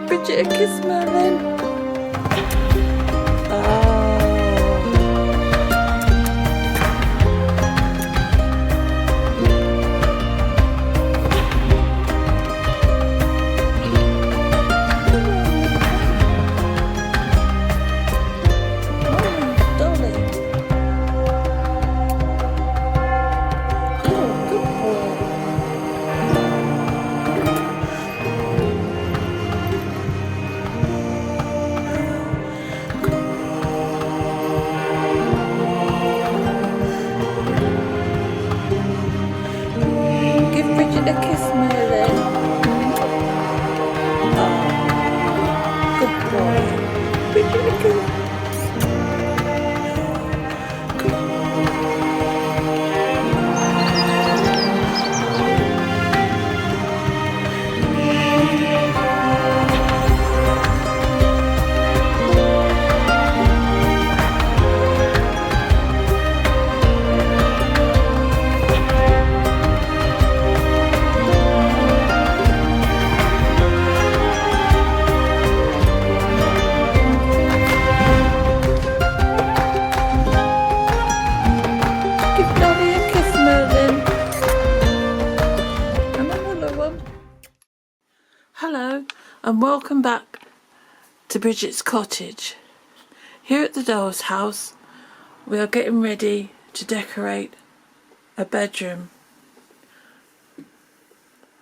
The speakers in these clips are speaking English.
Bridget a kiss, Merlin. Oh. Give Bridget a kiss, Merlin. Oh, good boy. Bridget a kiss. Hello and welcome back to Bridget's cottage. Here at the doll's house we are getting ready to decorate a bedroom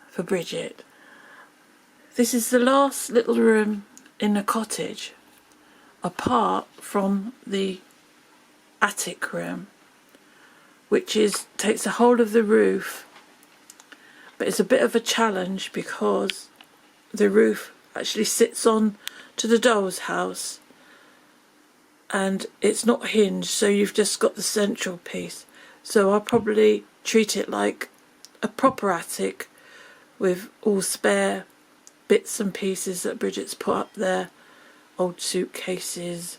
for Bridget. This is the last little room in the cottage apart from the attic room, which takes a hold of the roof, but it's a bit of a challenge because the roof actually sits on to the doll's house and it's not hinged, so you've just got the central piece. So I'll probably treat it like a proper attic with all spare bits and pieces that Bridget's put up there, old suitcases,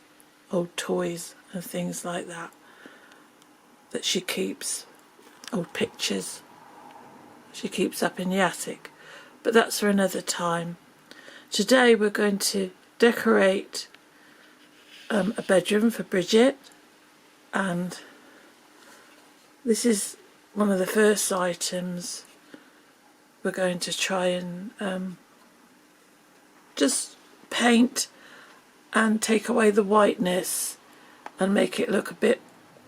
old toys and things like that she keeps, old pictures she keeps up in the attic. But that's for another time. Today we're going to decorate a bedroom for Bridget, and this is one of the first items we're going to try and just paint and take away the whiteness and make it look a bit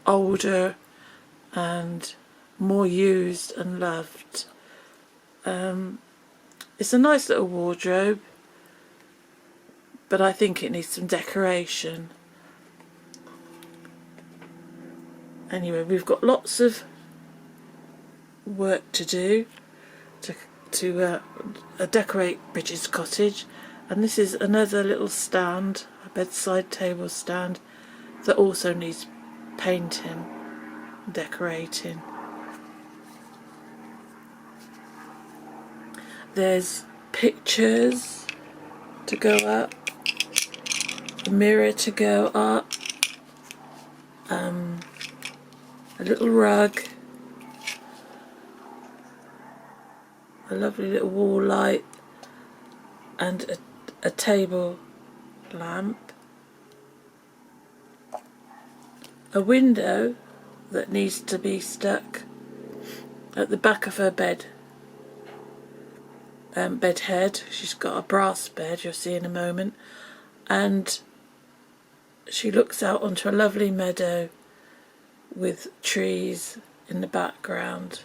older and more used and loved. It's a nice little wardrobe, but I think it needs some decoration. Anyway, we've got lots of work to do to decorate Bridget's cottage, and this is another little stand, a bedside table stand, that also needs painting, decorating. There's pictures to go up, a mirror to go up, a little rug, a lovely little wall light, and a table lamp, a window that needs to be stuck at the back of her bed head. She's got a brass bed, you'll see in a moment, and she looks out onto a lovely meadow with trees in the background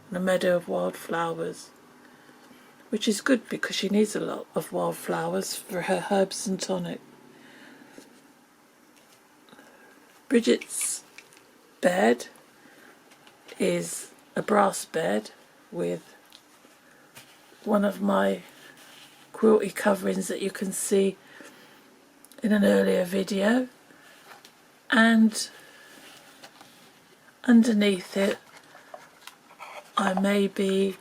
and a meadow of wildflowers, which is good because she needs a lot of wildflowers for her herbs and tonic. Bridget's bed is a brass bed with one of my quilty coverings that you can see in an earlier video, and underneath it I may be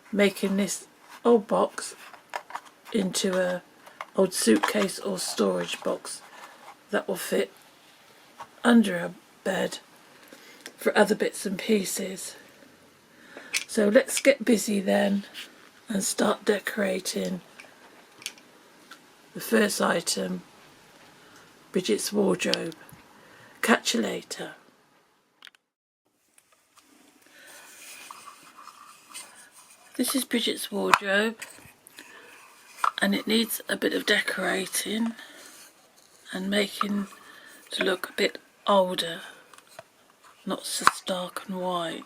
making this old box into a old suitcase or storage box that will fit under a bed for other bits and pieces. So let's get busy then and start decorating the first item, Bridget's wardrobe. Catch you later. This is Bridget's wardrobe, and it needs a bit of decorating and making to look a bit older, not so stark and white.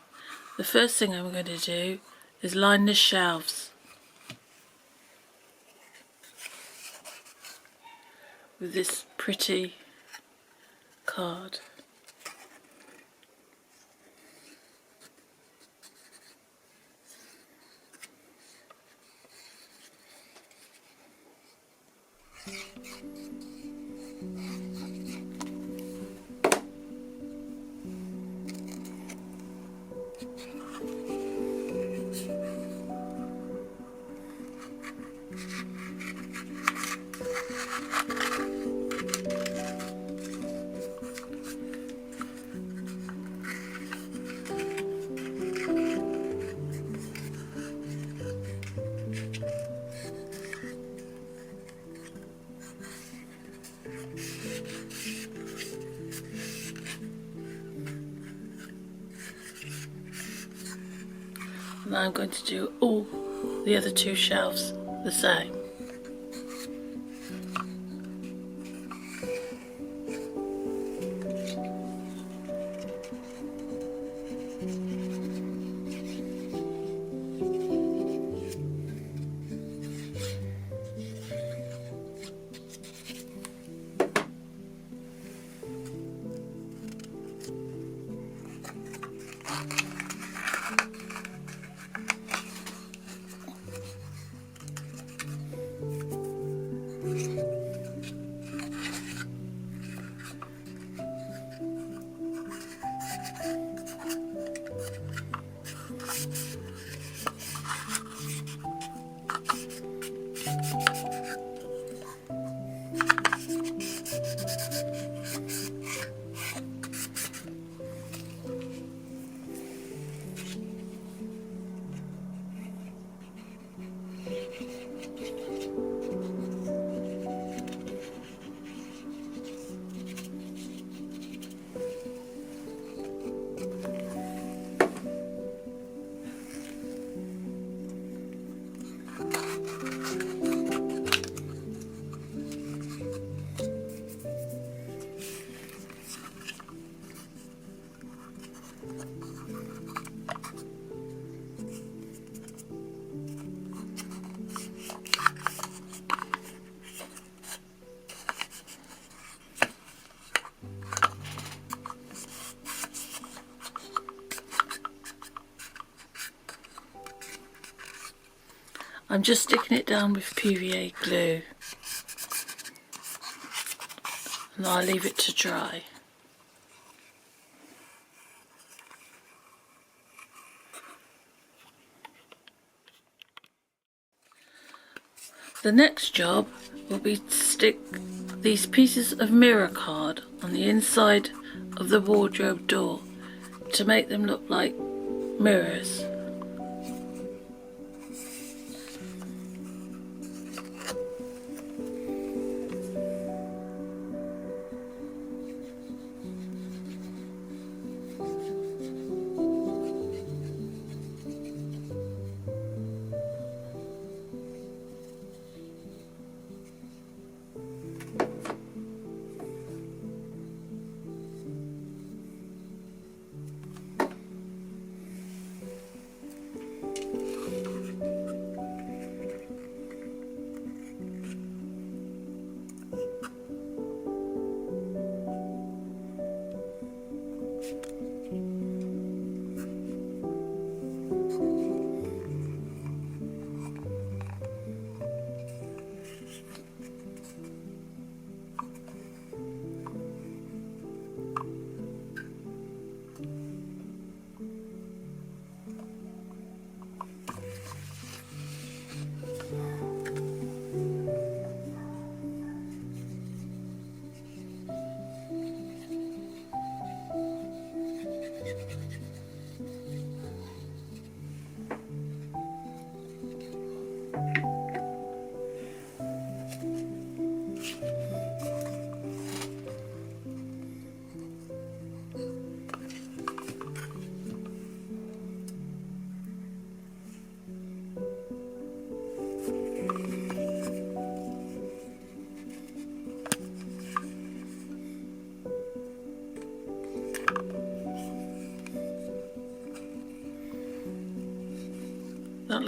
The first thing I'm going to do is line the shelves with this pretty card. And I'm going to do all the other two shelves the same. I'm just sticking it down with PVA glue, and I'll leave it to dry. The next job will be to stick these pieces of mirror card on the inside of the wardrobe door to make them look like mirrors.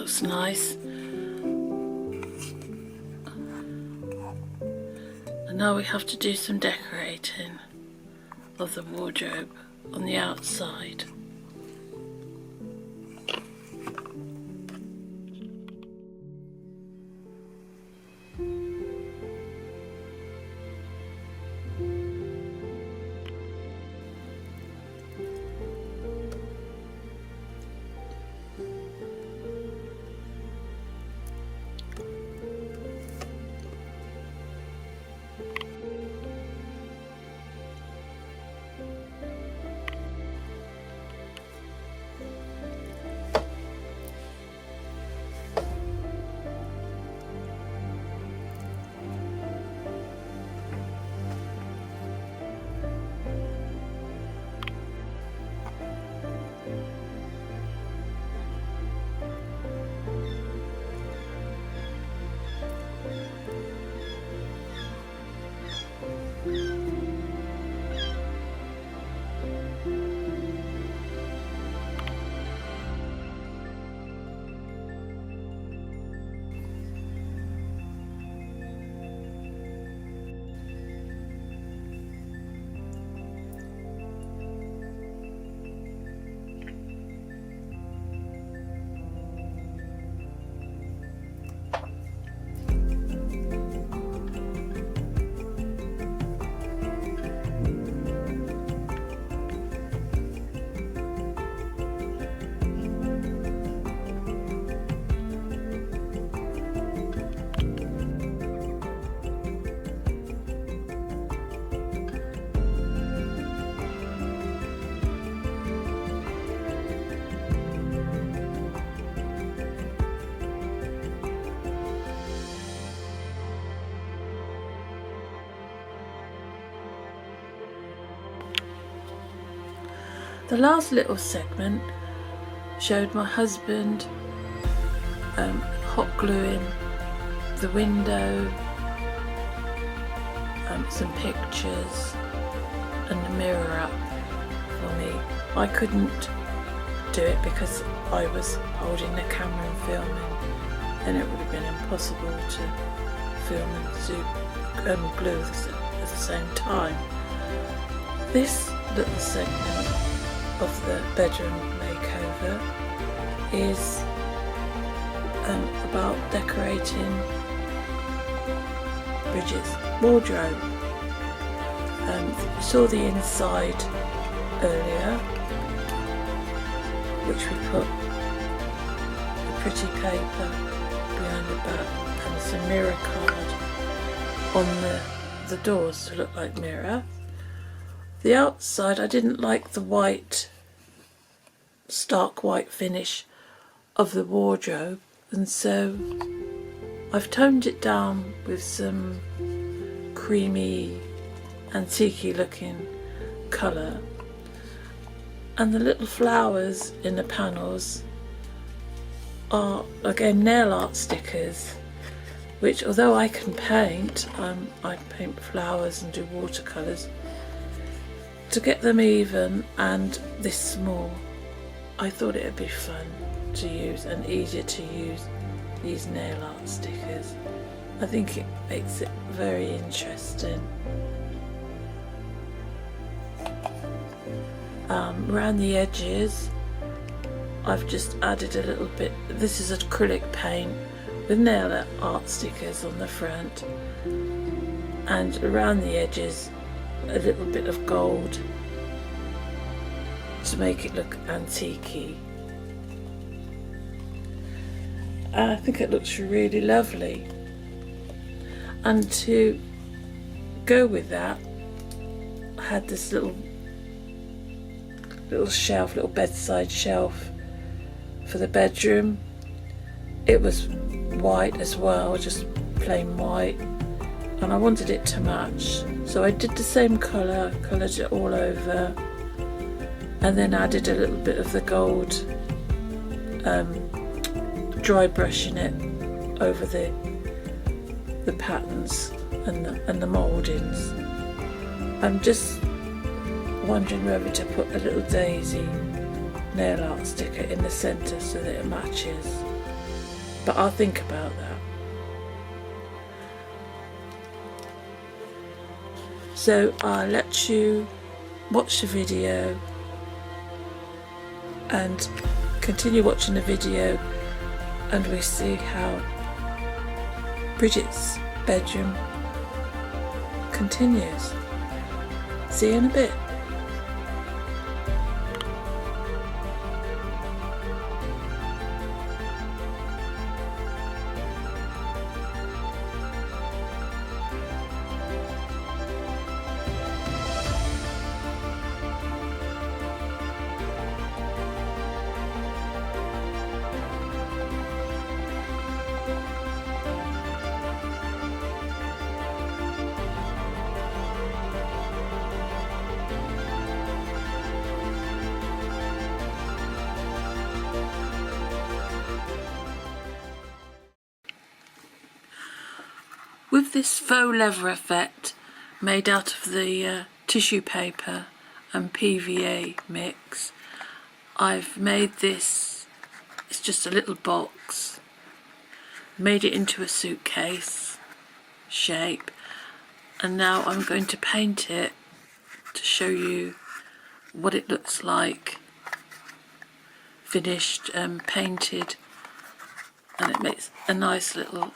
looks nice. And now we have to do some decorating of the wardrobe on the outside. The last little segment showed my husband hot gluing the window, some pictures and the mirror up for me. I couldn't do it because I was holding the camera and filming, and it would have been impossible to film and glue at the same time. This little segment of the bedroom makeover is about decorating Bridget's wardrobe. We saw the inside earlier, which we put a pretty paper behind the back and some mirror card on the doors to look like mirror. The outside, I didn't like the white, stark white finish of the wardrobe, and so I've toned it down with some creamy, antique looking colour. And the little flowers in the panels are again nail art stickers, which although I can paint, I paint flowers and do watercolours. To get them even and this small, I thought it would be fun to use and easier to use these nail art stickers. I think it makes it very interesting. Around the edges, I've just added a little bit. This is acrylic paint with nail art stickers on the front, and around the edges a little bit of gold to make it look antique-y. I think it looks really lovely, and to go with that I had this little shelf, little bedside shelf for the bedroom. It was white as well, just plain white, and I wanted it to match, so I did the same colour, coloured it all over, and then added a little bit of the gold, dry brushing it over the patterns and the mouldings. I'm just wondering whether to put a little daisy nail art sticker in the centre so that it matches. but I'll think about that. So I'll let you watch the video and continue watching the video, and we see how Bridget's bedroom continues. See you in a bit. With this faux leather effect made out of the tissue paper and PVA mix, I've made this, it's just a little box, made it into a suitcase shape, and now I'm going to paint it to show you what it looks like finished and painted, and it makes a nice little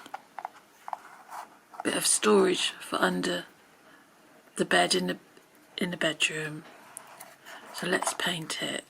bit of storage for under the bed in the bedroom. So let's paint it.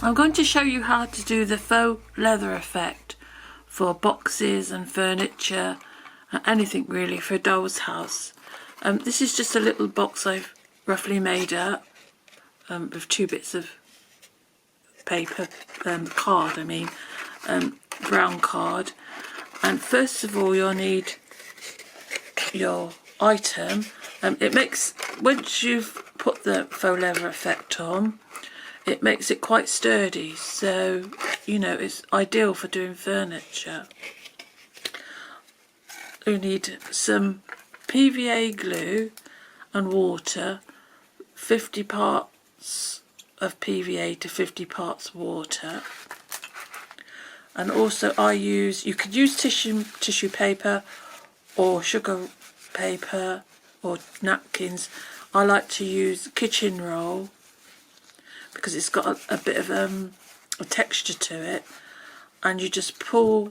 I'm going to show you how to do the faux leather effect for boxes and furniture, anything really for a doll's house. This is just a little box I've roughly made up with 2 bits of paper, card I mean, brown card. And first of all you'll need your item. It makes, once you've put the faux leather effect on, it makes it quite sturdy, so you know it's ideal for doing furniture. You need some PVA glue and water, 50 parts of PVA to 50 parts water. And also you could use tissue paper or sugar paper or napkins. I like to use kitchen roll because it's got a bit of a texture to it, and you just pull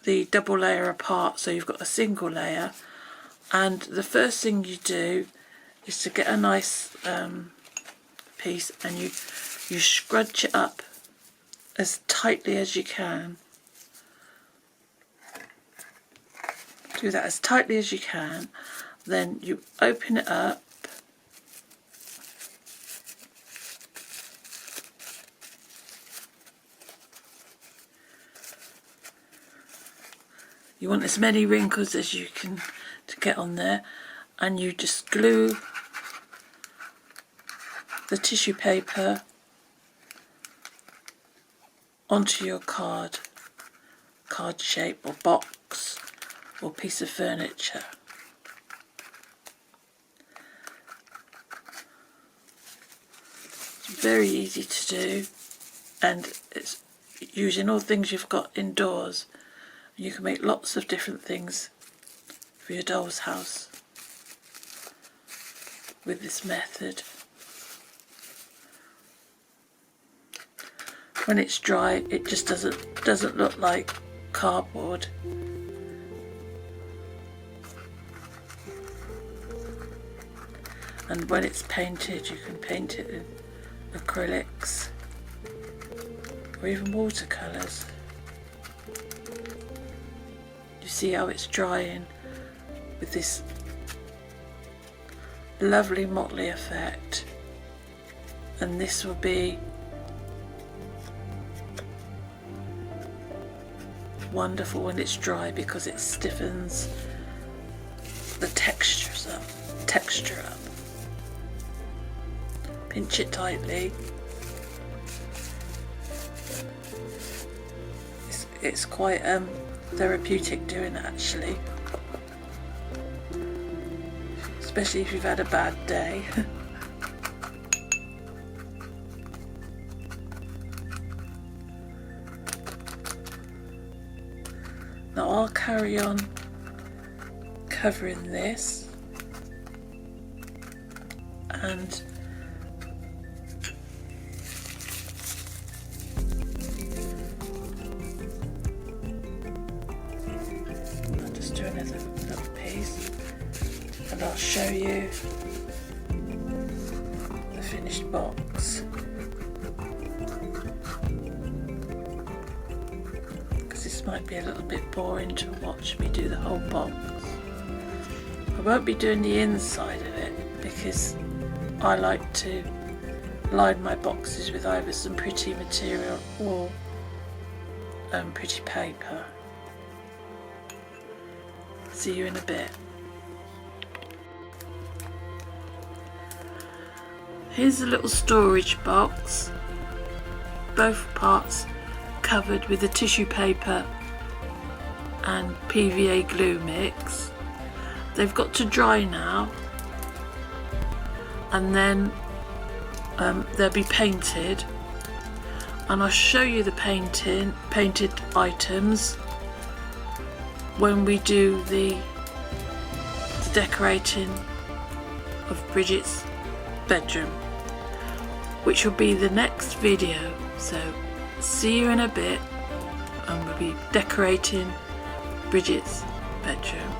the double layer apart so you've got a single layer. And the first thing you do is to get a nice piece, and you scrunch it up as tightly as you can. Do that as tightly as you can, then you open it up. You want as many wrinkles as you can to get on there, and you just glue the tissue paper onto your card shape or box or piece of furniture. It's very easy to do, and it's using all things you've got indoors. You can make lots of different things for your doll's house with this method. When it's dry, it just doesn't look like cardboard. And when it's painted, you can paint it with acrylics or even watercolours. See how it's drying with this lovely motley effect, and this will be wonderful when it's dry because it stiffens the texture up. Pinch it tightly. It's quite therapeutic doing it actually, especially if you've had a bad day. Now I'll carry on covering this, and another little piece, and I'll show you the finished box, because this might be a little bit boring to watch me do the whole box. I won't be doing the inside of it because I like to line my boxes with either some pretty material or pretty paper. See you in a bit. Here's a little storage box, both parts covered with a tissue paper and PVA glue mix. They've got to dry now, and then they'll be painted, and I'll show you the painted items when we do the decorating of Bridget's bedroom, which will be the next video. So see you in a bit, and we'll be decorating Bridget's bedroom.